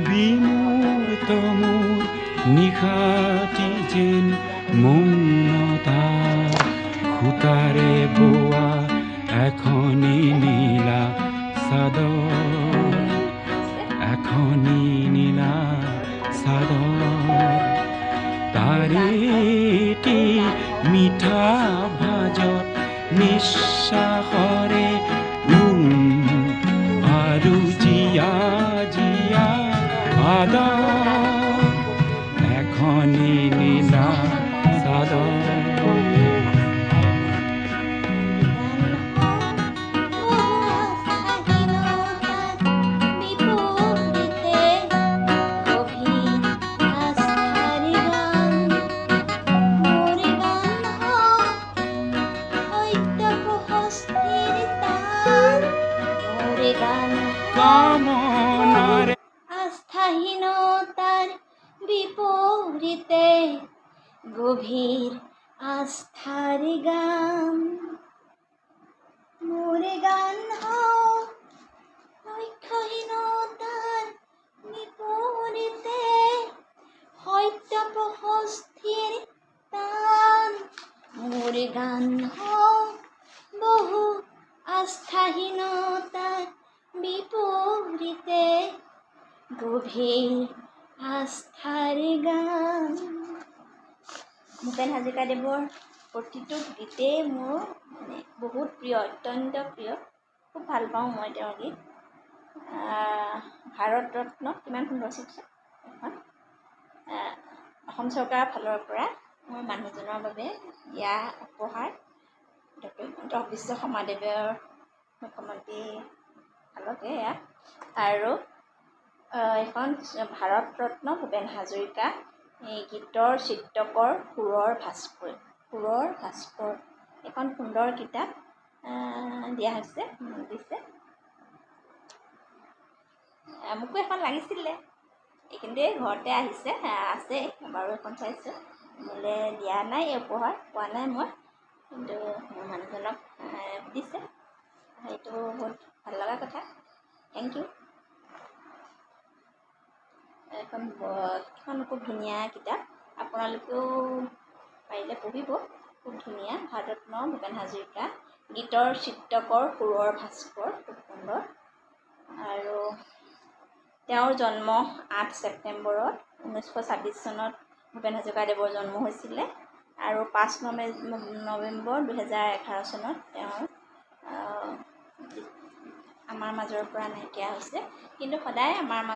বিমূৰ্ত মোৰ নিশাটি যেন মৌনতা সূতাৰে বোৱা এখনি নীলা চাদৰ এখনি নীলা চাদৰ তাৰেটি মিঠা ভাজত নিশ্বাসৰে আৰু জিয়া জিয়া আদৰ এখনি নীলা চাদৰ কামনাৰে আস্থাহীনতাৰ বিপৰীতে গভীৰ আস্থাৰ গান মোৰে গান লক্ষ্যহীনতাৰ বিপৰীতে সত্যপ্ৰশস্তিৰ টান মোৰে গান বহু আস্থাহীনতাৰ বিপৰীতে গভীৰ আস্থাৰ গান। ভূপেন হাজৰিকাদেৱৰ প্ৰতিটো গীতেই মোৰ বহুত প্ৰিয়, অত্যন্ত প্ৰিয়। খুব ভাল পাওঁ মই তেওঁৰ গীত। ভাৰত ৰত্ন কিমান সুন্দৰ চিত্ৰ এখন অসম চৰকাৰৰ ফালৰ পৰা মোৰ মানুহজনৰ বাবে দিয়া উপহাৰ। ডক্টৰ হিমন্ত বিশ্ব শৰ্মাদেৱৰ মুখ্যমন্ত্ৰী ফালতে এয়া আৰু এখন ভাৰত ৰত্ন ভূপেন হাজৰিকা এই গীতৰ চিত্ৰকৰ সুৰৰ ভাস্কৰ এখন সুন্দৰ কিতাপ দিয়া হৈছে দিছে। মোকো এখন লাগিছিলে, এইখিনিতে ঘৰতে আছে বাৰু এখন চাইছোঁ। মোলৈ দিয়া নাই, এই উপহাৰ পোৱা নাই মই, কিন্তু মোৰ মানুহজনক দিছে। সেইটো বহুত ভাল লগা কথা। Thank you. এখন খুব ধুনীয়া কিতাপ, আপোনালোকেও পাৰিলে পঢ়িব। খুব ধুনীয়া। ভাৰতৰত্ন ভূপেন হাজৰিকা গীতৰ চিত্ৰকৰ সুৰৰ ভাস্কৰ, খুব সুন্দৰ। আৰু তেওঁৰ জন্ম 8 ছেপ্টেম্বৰত 1926 চনত ভূপেন হাজৰিকাদেৱৰ জন্ম হৈছিলে আৰু 5 নৱেম্বৰ 2011 চনত তেওঁ আমাৰ মাজৰ পৰা নাইকিয়া হৈছে, কিন্তু সদায় আমাৰ